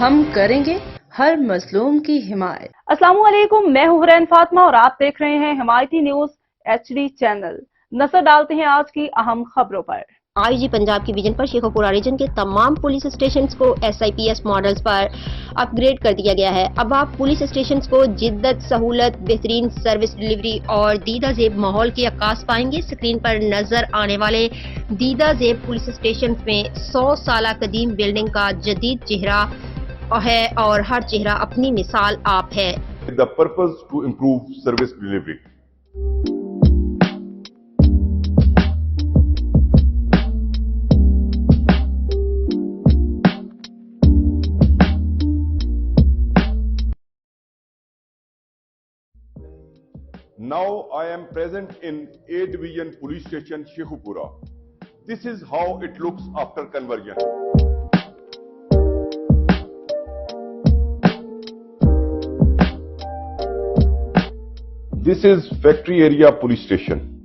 हम करेंगे हर मजलूम की हिमायत। अस्सलामुअलैकुम, मैं हूं हुरैन फातिमा और आप देख रहे हैं हिमायती न्यूज HD चैनल। नजर डालते हैं आज की अहम खबरों पर। आईजी पंजाब की विजन पर शेखोपुरा रीजन के तमाम पुलिस स्टेशंस को SIPS मॉडल्स पर अपग्रेड कर दिया गया है। अब आप पुलिस स्टेशंस को जिद्दत, सहूलत, बेहतरीन सर्विस डिलीवरी और दीदा जेब माहौल की अक्कास पाएंगे। स्क्रीन पर नजर आने वाले दीदा जेब पुलिस स्टेशन में 100 साल कदीम बिल्डिंग का जदीद चेहरा है और हर चेहरा अपनी मिसाल आप है। The purpose to improve service delivery. Now I am present in A Division Police Station, Shekhupura. This is how it looks after conversion. This is Factory Area Police Station.